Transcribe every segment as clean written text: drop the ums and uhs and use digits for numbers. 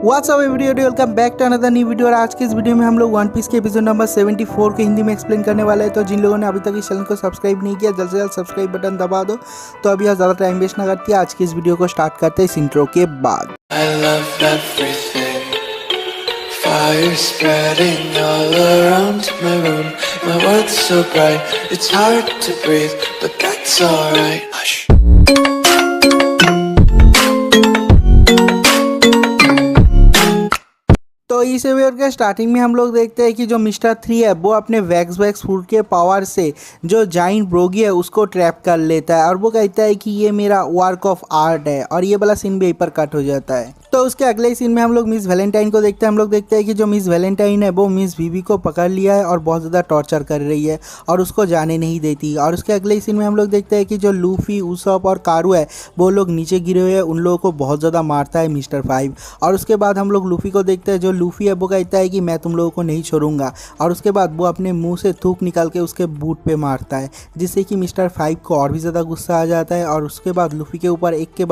WhatsApp everybody, welcome back to another new video. और आज के इस वीडियो में हम लोग वन पीस के एपिसोड नंबर 74 के हिंदी में एक्सप्लेन करने वाले हैं। तो जिन लोगों ने अभी तक इस चैनल को सब्सक्राइब नहीं किया, जल्द से जल्द सब्सक्राइब बटन दबा दो। तो अभी यहाँ ज़्यादा टाइम वेस्ट ना करती है, आज की इस वीडियो को स्टार्ट करते हैं इस इंट्रो के बाद। Fire spreading all around my room. My world's so bright, it's hard to breathe, but that's alright. Hush. तो इस एपिसोड के स्टार्टिंग में हम लोग देखते हैं कि जो मिस्टर 3 है वो अपने वैक्स फूड के पावर से जो जाइंट ब्रोगी है उसको ट्रैप कर लेता है और वो कहता है कि ये मेरा वर्क ऑफ आर्ट है। और ये वाला सीन भी यहीं पर कट हो जाता है। तो उसके अगले सीन में हम लोग मिस वैलेंटाइन को देखते हैं। हम लोग देखते हैं कि जो मिस वैलेंटाइन है वो मिस वीवी को पकड़ लिया है और बहुत ज़्यादा टॉर्चर कर रही है और उसको जाने नहीं देती। और उसके अगले सीन में हम लोग देखते हैं कि जो लूफी, उसॉप और कारू है वो लोग नीचे गिरे हुए हैं, उन लोगों को बहुत ज़्यादा मारता है मिस्टर 5। और उसके बाद हम लोग लूफी को देखते हैं। जो लूफी है वो कहता है कि मैं तुम लोगों को नहीं छोड़ूंगा। और उसके बाद वो अपने मुँह से थूक निकाल के उसके बूट पर मारता है, जिससे कि मिस्टर 5 को और भी ज़्यादा गुस्सा आ जाता है। और उसके बाद लूफी के ऊपर एक के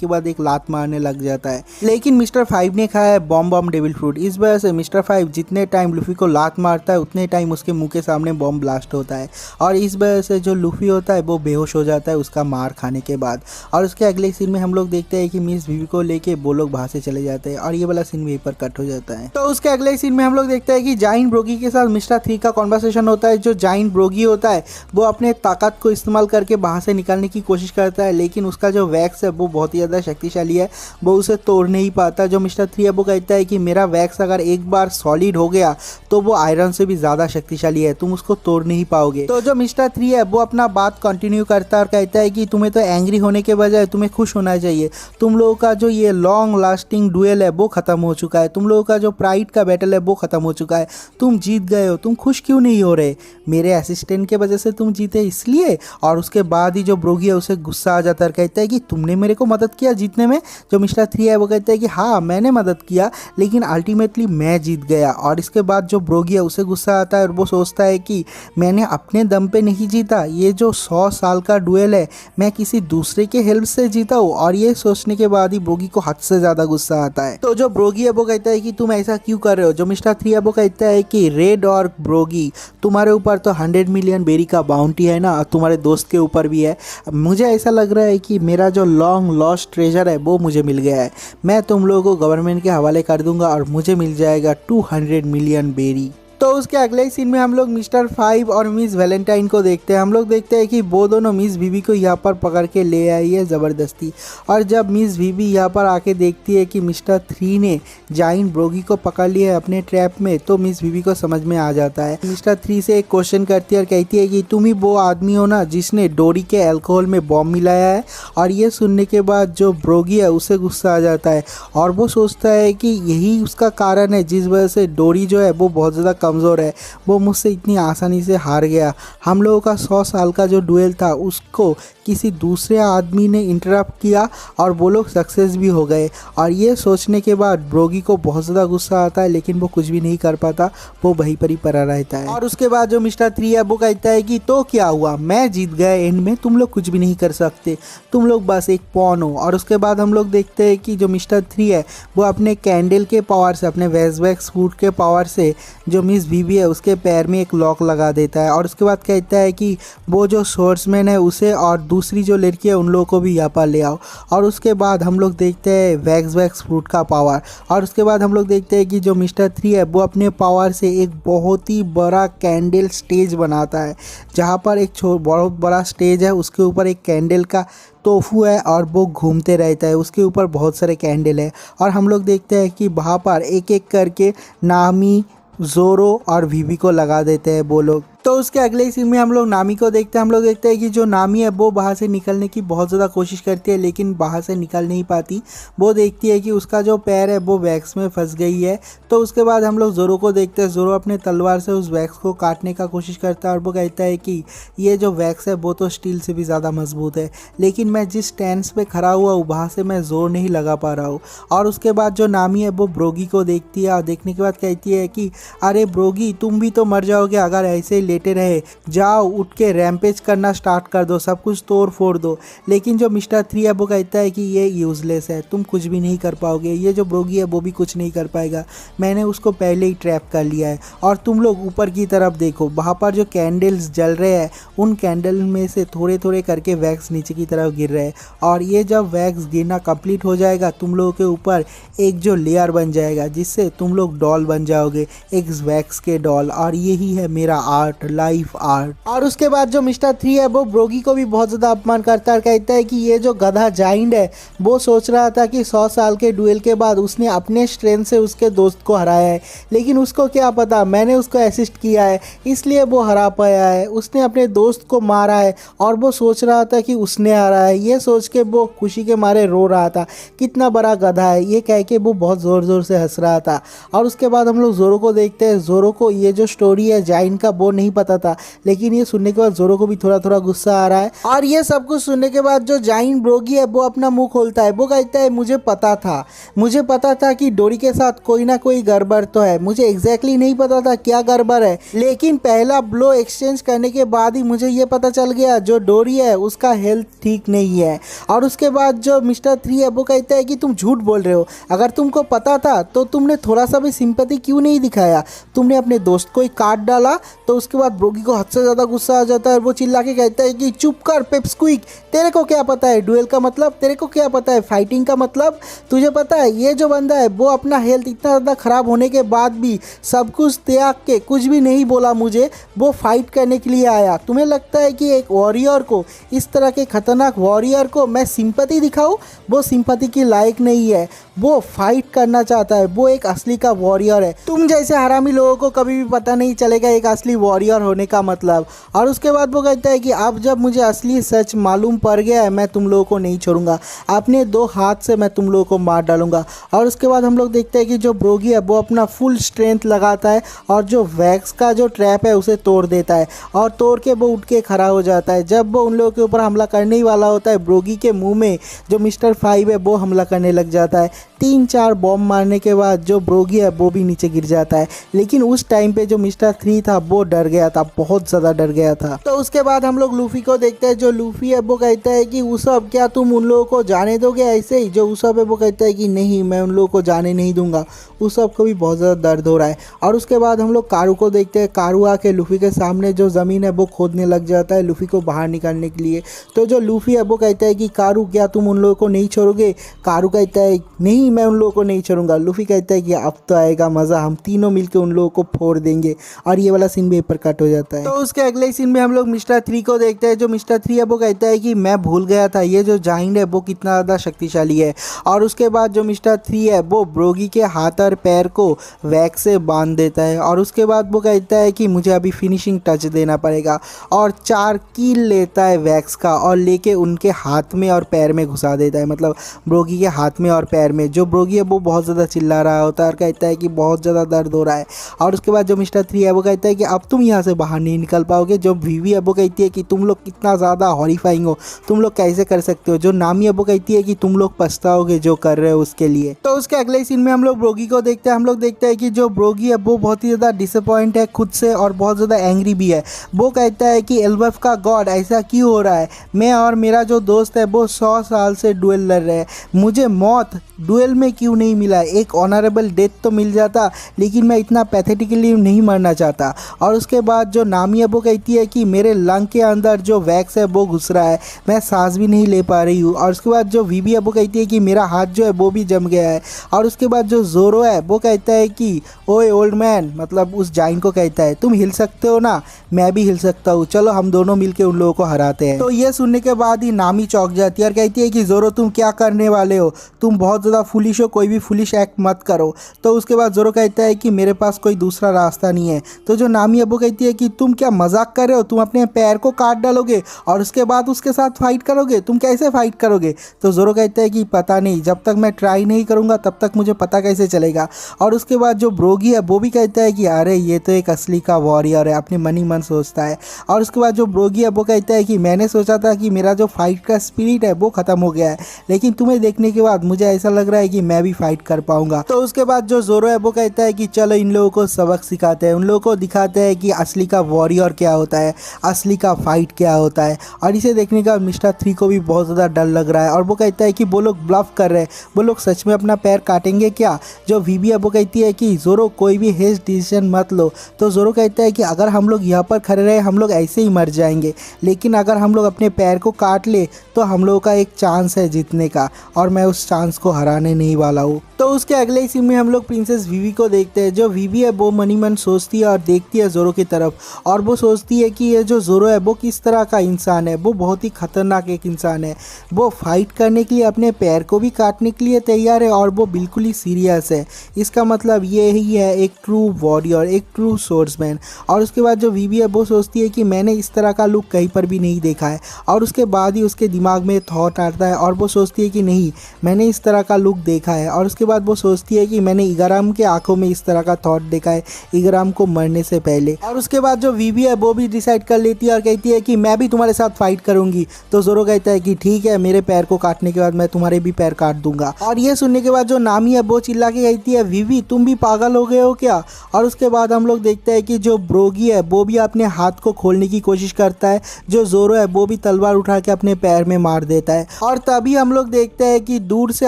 बाद एक लात मारने लग जाता है। लेकिन मिस्टर 5 ने खाया है बॉम्ब डेविल फ्रूट। इस वजह से मिस्टर 5 जितने टाइम लूफी को लात मारता है उतने टाइम उसके मुंह के सामने बॉम्ब ब्लास्ट होता है। और इस वजह से जो लूफी होता है वो बेहोश हो जाता है उसका मार खाने के बाद। और उसके अगले सीन में हम लोग देखते हैं कि मिस वीवी को लेके वो लोग वहाँ से चले जाते हैं और ये वाला सीन वहीं पर कट हो जाता है। तो उसके अगले सीन में हम लोग देखते हैं कि जाइंट ब्रोगी के साथ मिस्टर 3 का कॉन्वर्सेशन होता है। जो जाइंट ब्रोगी होता है वो अपने ताकत को इस्तेमाल करके बाहर से निकालने की कोशिश करता है, लेकिन उसका जो वैक्स है वो बहुत ही ज़्यादा शक्तिशाली है, वो उसे तोड़ नहीं पाता। जो मिस्टर 3 है वो कहता है कि मेरा वैक्स अगर एक बार सॉलिड हो गया तो वो आयरन से भी ज़्यादा शक्तिशाली है, तुम उसको तोड़ नहीं पाओगे। तो जो मिस्टर 3 है वो अपना बात कंटिन्यू करता है और कहता है कि तुम्हें तो एंग्री होने के बजाय तुम्हें खुश होना चाहिए। तुम लोगों का जो ये लॉन्ग लास्टिंग डुएल है वो ख़त्म हो चुका है, तुम लोगों का जो प्राइड का बैटल है वो ख़त्म हो चुका है, तुम जीत गए हो, तुम खुश क्यों नहीं हो रहे? मेरे असिस्टेंट के वजह से तुम जीते इसलिए। और उसके बाद ही जो ब्रोगी है उसे गुस्सा आ जाता है और कहता है कि तुमने मेरे को मदद किया जीतने में। जो मिस्टर 3 है वो कहता है कि हाँ मैंने मदद किया, लेकिन अल्टीमेटली मैं जीत गया। और इसके बाद जो ब्रोगी है उसे गुस्सा आता है और वो सोचता है कि मैंने अपने दम पे नहीं जीता, ये जो 100 साल का डुएल है मैं किसी दूसरे के हेल्प से जीता हूँ। और ये सोचने के बाद ही ब्रोगी को हद से ज़्यादा गुस्सा आता है। तो जो ब्रोगी है वो कहता है कि तुम ऐसा क्यों कर रहे हो? जो मिस्टर 3 है वो कहता है कि रेड और ब्रोगी तुम्हारे ऊपर तो 100 मिलियन बेरी का बाउंटी है ना, तुम्हारे दोस्त के ऊपर भी है। मुझे ऐसा लग रहा है कि मेरा जो लॉन्ग लॉस्ट ट्रेजर है वो मुझे मिल गया है, मैं तुम लोगों को गवर्नमेंट के हवाले कर दूंगा और मुझे मिल जाएगा 200 मिलियन बेरी। तो उसके अगले सीन में हम लोग मिस्टर 5 और मिस वैलेंटाइन को देखते हैं। हम लोग देखते हैं कि वो दोनों मिस वीवी को यहाँ पर पकड़ के ले आई है ज़बरदस्ती। और जब मिस वीवी यहाँ पर आके देखती है कि मिस्टर 3 ने जाइंट ब्रोगी को पकड़ लिया है अपने ट्रैप में, तो मिस वीवी को समझ में आ जाता है। मिस्टर 3 से एक क्वेश्चन करती है और कहती है कि तुम ही वो आदमी हो ना जिसने डोरी के अल्कोहल में बॉम्ब मिलाया है। और ये सुनने के बाद जो ब्रोगी है उसे गुस्सा आ जाता है और वो सोचता है कि यही उसका कारण है जिस वजह से डोरी जो है वो बहुत ज़्यादा कमज़ोर है, वो मुझसे इतनी आसानी से हार गया। हम लोगों का 100 साल का जो डुएल था उसको किसी दूसरे आदमी ने इंटरप्ट किया और वो लोग सक्सेस भी हो गए। और ये सोचने के बाद ब्रोगी को बहुत ज़्यादा गुस्सा आता है, लेकिन वो कुछ भी नहीं कर पाता, वो वहीं पर ही पड़ा रहता है। और उसके बाद जो मिस्टर 3 है वो कहता है कि तो क्या हुआ, मैं जीत गया एंड में, तुम लोग कुछ भी नहीं कर सकते, तुम लोग बस एक पॉन हो। और उसके बाद हम लोग देखते हैं कि जो मिस्टर 3 है वो अपने कैंडल के पावर से, अपने वैक्स फूड के पावर से जो मिस वीवी है उसके पैर में एक लॉक लगा देता है। और उसके बाद कहता है कि वो जो सोर्समैन है उसे और दूसरी जो लड़की है उन लोगों को भी यहाँ पर ले आओ। और उसके बाद हम लोग देखते हैं वैक्स फ्रूट का पावर। और उसके बाद हम लोग देखते हैं कि जो मिस्टर 3 है वो अपने पावर से एक बहुत ही बड़ा कैंडल स्टेज बनाता है, जहाँ पर एक बहुत बड़ा स्टेज है, उसके ऊपर एक कैंडल का तोफू है और वो घूमते रहता है, उसके ऊपर बहुत सारे कैंडल है। और हम लोग देखते हैं कि वहाँ पर एक एक करके नामी, जोरो और वीवी को लगा देते हैं वो लोग। तो उसके अगले सीन में हम लोग नामी को देखते हैं। हम लोग देखते हैं कि जो नामी है वो बाहर से निकलने की बहुत ज़्यादा कोशिश करती है, लेकिन बाहर से निकल नहीं पाती। वो देखती है कि उसका जो पैर है वो वैक्स में फंस गई है। तो उसके बाद हम लोग जोरो को देखते हैं। जोरो अपने तलवार से उस वैक्स को काटने का कोशिश करता है और वो कहता है कि ये जो वैक्स है वो तो स्टील से भी ज़्यादा मजबूत है, लेकिन मैं जिस स्टैंड पे खड़ा हुआ हूँ वहाँ से मैं जोर नहीं लगा पा रहा हूँ। और उसके बाद जो नामी है वो ब्रोगी को देखती है और देखने के बाद कहती है कि अरे ब्रोगी, तुम भी तो मर जाओगे अगर ऐसे ही लेटे रहे, जाओ उठ के रैम्पेज करना स्टार्ट कर दो, सब कुछ तोड़ फोड़ दो। लेकिन जो मिस्टर थ्री है वो कहता है कि ये यूज़लेस है, तुम कुछ भी नहीं कर पाओगे, ये जो ब्रोगी है वो भी कुछ नहीं कर पाएगा, मैंने उसको पहले ही ट्रैप कर लिया है। और तुम लोग ऊपर की तरफ देखो, वहाँ पर जो कैंडल्स जल रहे हैं उन कैंडल में से थोड़े थोड़े करके वैक्स नीचे की तरफ गिर रहे हैं, और ये जब वैक्स गिरना कंप्लीट हो जाएगा तुम लोगों के ऊपर एक जो लेयर बन जाएगा जिससे तुम लोग डॉल बन जाओगे, एक वैक्स के डॉल। और यही है मेरा आर्ट, लाइफ आर्ट। और उसके बाद जो मिस्टर थ्री है वो ब्रोगी को भी बहुत ज़्यादा अपमान करता है, कहता है कि ये जो गधा जाइंट है वो सोच रहा था कि 100 साल के डुएल के बाद उसने अपने स्ट्रेंथ से उसके दोस्त को हराया है, लेकिन उसको क्या पता मैंने उसको असिस्ट किया है इसलिए वो हरा पाया है। उसने अपने दोस्त को मारा है और वो सोच रहा था कि उसने हारा है, ये सोच के वो खुशी के मारे रो रहा था, कितना बड़ा गधा है, ये कह के वो बहुत ज़ोर ज़ोर से हंस रहा था। और उसके बाद हम लोग जोरो को देखते हैं। जोरो को ये जो स्टोरी है जाइंट का वो नहीं पता था, लेकिन ये सुनने के बाद जोरो को भी थोड़ा थोड़ा गुस्सा आ रहा है। और ये सब कुछ सुनने के बाद जो जाइंट ब्रोगी है वो अपना मुंह खोलता है, वो कहता है मुझे पता था कि डोरी के साथ कोई ना कोई गड़बड़ तो है, मुझे एग्जैक्टली नहीं पता था क्या गड़बड़ है, लेकिन पहला ब्लो एक्सचेंज करने के बाद ही मुझे ये पता चल गया जो डोरी है उसका हेल्थ ठीक नहीं है। और उसके बाद जो मिस्टर थ्री है वो कहता है कि तुम झूठ बोल रहे हो, अगर तुमको पता था तो तुमने थोड़ा सा भी सिंपैथी क्यों नहीं दिखाया, तुमने अपने दोस्त को ही काट डाला। तो उसके बाद ब्रोगी को हद से ज़्यादा गुस्सा आ जाता है और वो चिल्ला के कहता है कि चुप कर पिपस्क्विक, तेरे को क्या पता है डुएल का मतलब, तेरे को क्या पता है फाइटिंग का मतलब, तुझे पता है ये जो बंदा है वो अपना हेल्थ इतना ज़्यादा ख़राब होने के बाद भी सब कुछ त्याग के कुछ भी नहीं बोला मुझे, वो फाइट करने के लिए आया। तुम्हें लगता है कि एक वॉरियर को, इस तरह के खतरनाक वॉरियर को मैं सिंपैथी दिखाऊं, वो सिंपैथी की लायक नहीं है, वो फाइट करना चाहता है, वो एक असली का वॉरियर है। तुम जैसे हरामी लोगों को कभी भी पता नहीं चलेगा एक असली वॉरियर होने का मतलब। और उसके बाद वो कहता है कि अब जब मुझे असली सच मालूम पड़ गया है मैं तुम लोगों को नहीं छोड़ूंगा, अपने 2 हाथ से मैं तुम लोगों को मार डालूंगा। और उसके बाद हम लोग देखते हैं कि जो ब्रोगी है वो अपना फुल स्ट्रेंथ लगाता है और जो वैक्स का जो ट्रैप है उसे तोड़ देता है, और तोड़ के वो उठ के खड़ा हो जाता है। जब वो उन लोगों के ऊपर हमला करने ही वाला होता है, ब्रोगी के मुंह में जो मिस्टर 5 है वो हमला करने लग जाता है। 3-4 बॉम्ब मारने के बाद जो ब्रोगी है वो भी नीचे गिर जाता है, लेकिन उस टाइम पे जो मिस्टर 3 था वो डर गया था, बहुत ज़्यादा डर गया था। तो उसके बाद हम लोग लूफी को देखते हैं। जो लूफी है वो कहता है कि उसब क्या तुम उन लोगों को जाने दोगे ऐसे ही। जो उसब है वो कहता है कि नहीं, मैं उन लोगों को जाने नहीं दूंगा। उसब को भी बहुत ज़्यादा दर्द हो रहा है। और उसके बाद हम लोग कारू को देखते हैं। कारू आके लूफी के सामने जो ज़मीन है वो खोदने लग जाता है लूफी को बाहर निकालने के लिए। तो जो लूफी है वो कहता है कि कारू क्या तुम उन लोगों को नहीं छोड़ोगे। कारू कहता है नहीं, मैं उन लोगों को नहीं छोड़ूंगा। लूफी कहता है कि अब तो आएगा मज़ा, हम तीनों मिलकर उन लोगों को फोड़ देंगे। और ये वाला सीन भी पर कट हो जाता है। तो उसके अगले सीन में हम लोग मिस्टर 3 को देखते हैं। जो मिस्टर 3 है वो कहता है कि मैं भूल गया था ये जो जाइंट है वो कितना ज़्यादा शक्तिशाली है। और उसके बाद जो मिस्टर 3 है वो ब्रोगी के हाथ और पैर को वैक्स से बांध देता है। और उसके बाद वो कहता है कि मुझे अभी फिनिशिंग टच देना पड़ेगा, और 4 कील लेता है वैक्स का और लेके उनके हाथ में और पैर में घुसा देता है, मतलब ब्रोगी के हाथ में और पैर में। जो ब्रोगी है वो बहुत ज़्यादा चिल्ला रहा होता है और कहता है कि बहुत ज़्यादा दर्द हो रहा है। और उसके बाद जो मिस्टर 3 है वो कहता है कि अब तुम यहाँ से बाहर नहीं निकल पाओगे। जो वीवी है वो कहती है कि तुम लोग कितना ज़्यादा हॉरिफाइंग हो, तुम लोग कैसे कर सकते हो। जो नामी है वो कहती है कि तुम लोग पछताओगे जो कर रहे हो उसके लिए। तो उसके अगले सीन में हम लोग ब्रोगी को देखते हैं। हम लोग देखते हैं कि जो ब्रोगी है वो बहुत ही ज़्यादा डिसअपॉइंट है खुद से और बहुत ज़्यादा एंग्री भी है। वो कहता है कि एल्बफ का गॉड ऐसा क्यों हो रहा है, मैं और मेरा जो दोस्त है वो 100 साल से डुएल लड़ रहे हैं, मुझे मौत डुएल में क्यों नहीं मिला, एक ऑनरेबल डेथ तो मिल जाता, लेकिन मैं इतना पैथेटिकली नहीं मरना चाहता। और उसके बाद जो नामी है वो कहती है कि मेरे लंग के अंदर जो वैक्स है वो घुस रहा है, मैं सांस भी नहीं ले पा रही हूँ। और उसके बाद जो वीवी है वो कहती है कि मेरा हाथ जो है वो भी जम गया है। और उसके बाद जो जोरो है वो कहता है कि ओए ओल्ड मैन, मतलब उस जाइंट को कहता है तुम हिल सकते हो ना, मैं भी हिल सकता हूँ, चलो हम दोनों मिलके उन लोगों को हराते हैं। तो ये सुनने के बाद ही नामी चौंक जाती है और कहती है कि जोरो तुम क्या करने वाले हो, तुम बहुत ज़्यादा फुलिश हो, कोई भी फुलिश एक्ट मत करो। तो उसके बाद जोरो कहता है कि मेरे पास कोई दूसरा रास्ता नहीं है। तो जो नामी है वो कहती है कि तुम क्या मजाक कर रहे हो, तुम अपने पैर को काट डालोगे और उसके बाद उसके साथ फाइट करोगे, तुम कैसे फाइट करोगे। तो जोरो कहता है कि पता नहीं, जब तक मैं ट्राई नहीं करूँगा तब तक मुझे पता कैसे चलेगा। और उसके बाद जो ब्रोगी है वो भी कहता है कि अरे ये तो एक असली का वॉरियर है, अपने मन ही मन सोचता है। और उसके बाद जो ब्रोगी है वो कहता है कि मैंने सोचा था कि मेरा जो फाइट का स्पिरिट है वो ख़त्म हो गया है, लेकिन तुम्हें देखने के बाद मुझे ऐसा लग रहा है कि मैं भी फाइट कर पाऊंगा। तो उसके बाद जो जोरो है वो कहता है कि चलो इन लोगों को सबक सिखाते हैं, उन लोगों को दिखाते हैं कि असली का वॉरियर क्या होता है, असली का फाइट क्या होता है। और इसे देखने का मिस्टर 3 को भी बहुत ज़्यादा डर लग रहा है और वो कहता है कि वो लोग ब्लफ कर रहे हैं, वो लोग सच में अपना पैर काटेंगे क्या। जो वीवी है वो कहती है कि ज़ोरो कोई भी हेस्ट डिसीजन मत लो। तो ज़ोरो कहता है कि अगर हम लोग यहाँ पर खड़े रहे हम लोग ऐसे ही मर जाएंगे, लेकिन अगर हम लोग अपने पैर को काट ले तो हम लोगों का एक चांस है जीतने का, और मैं उस चांस को हराने नहीं वाला हूँ। तो उसके अगले ही सीन में हम लोग प्रिंसेस वीवी को देखते हैं। जो वीवी है वो मनी मन सोचती है और देखती है ज़ोरो की तरफ, और वो सोचती है कि ये जो ज़ोरो है वो किस तरह का इंसान है। वो बहुत ही खतरनाक एक इंसान है, वो फाइट करने के लिए अपने पैर को भी काटने के लिए तैयार है और वो बिल्कुल ही सीरियस है। इसका मतलब ये ही है एक ट्रू वॉरियर, एक ट्रू सोर्समैन। और उसके बाद जो वीवी है वो सोचती है कि मैंने इस तरह का लुक कहीं पर भी नहीं देखा है, और उसके बाद ही उसके दिमाग में थॉट आता है और वो सोचती है कि नहीं मैंने इस तरह का लुक देखा है। और उसके बाद वो सोचती है कि मैंने इगराम के आंखों में इस तरह का थॉट देखा है इगराम को मरने से पहले। और उसके बाद जो वीवी है वो भी डिसाइड कर लेती है और कहती है कि मैं भी तुम्हारे साथ फाइट करूंगी। तो ज़ोरो कहता है कि ठीक है, मेरे पैर को काटने के बाद मैं तुम्हारे भी पैर काट दूंगा। और ये सुनने के बाद जो नामी है वो चिल्ला के कहती है वीवी तुम भी पागल हो गए हो क्या। और उसके बाद हम लोग देखते हैं कि जो ब्रोगी है वो भी अपने हाथ को खोलने की कोशिश करता है, जो ज़ोरो है वो भी तलवार उठा के अपने पैर में मार देता है। और तभी हम लोग देखते हैं कि दूर से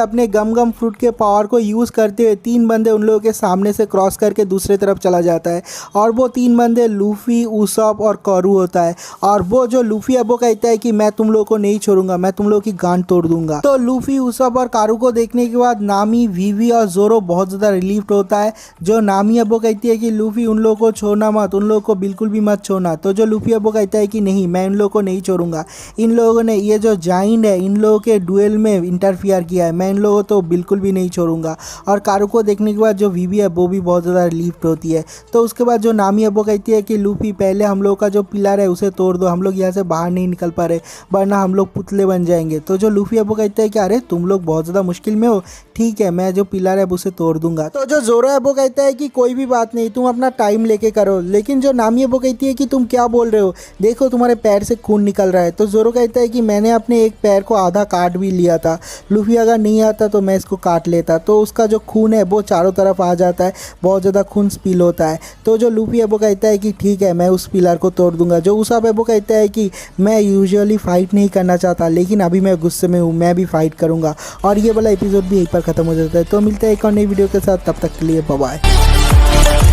अपने गम गम फ्रूट के पावर को यूज़ करते हुए 3 बंदे उन लोगों के सामने से क्रॉस करके दूसरे तरफ चला जाता है। और वो 3 बंदे लूफी, उसॉप और कारू होता है। और वो जो लूफी है वो कहता है कि मैं तुम लोगों को नहीं छोड़ूंगा, मैं तुम लोगों की गांड तोड़ दूंगा। तो लूफी, उसॉप और कारू को देखने के बाद नामी, वीवी और ज़ोरो बहुत ज़्यादा रिलीफ्ड होता है। जो नामी है वो कहती है कि लूफी उन लोगों को छोड़ना मत, उन लोगों को बिल्कुल भी मत छोड़ना। तो जो लूफी है वो कहता है कि नहीं मैं इन लोगों को नहीं छोड़ूंगा, इन लोगों ने ये जो जाइंट है इन लोगों के डुएल में इंटरफियर किया है, मैं इन लोगों को तो बिल्कुल भी नहीं छोड़ूंगा। और कारू को देखने के बाद जो वीवी है वो भी बहुत ज़्यादा रिलीफ्ड होती है। तो उसके बाद जो नामी है वो कहती है कि लूफी पहले हम लोग का जो पिलर है उसे तोड़ दो, हम लोग यहाँ से बाहर नहीं निकल पा रहे वरना हम लोग पुतले बन जाएंगे। तो जो लूफी है वो कहता है कि अरे तुम लोग बहुत ज़्यादा मुश्किल में हो, ठीक है मैं जो पिलर है उसे तोड़ दूंगा। तो जो ज़ोरो है वो कहता है कि कोई भी बात नहीं, तुम अपना टाइम लेके करो। लेकिन जो नामी है वो कहती है कि तुम क्या बोल रहे हो, देखो तुम्हारे पैर से खून निकल रहा है। तो ज़ोरो कहता है कि मैंने अपने एक पैर को आधा काट भी लिया था, लूफी अगर नहीं आता तो मैं इसको काट लेता। तो उसका जो खून है वो चारों तरफ आ जाता है, बहुत ज़्यादा खून स्पिल होता है। तो जो लूफी है वो कहता है कि ठीक है मैं उस पिलर को तोड़ दूंगा। जो उसॉप है वो कहता है कि मैं यूजुअली फ़ाइट नहीं करना चाहता, लेकिन अभी मैं गुस्से में हूँ, मैं भी फाइट करूँगा। और ये वाला एपिसोड भी यहीं पर ख़त्म हो जाता है। तो मिलते हैं एक और नई वीडियो के साथ, तब तक के लिए बाय बाय।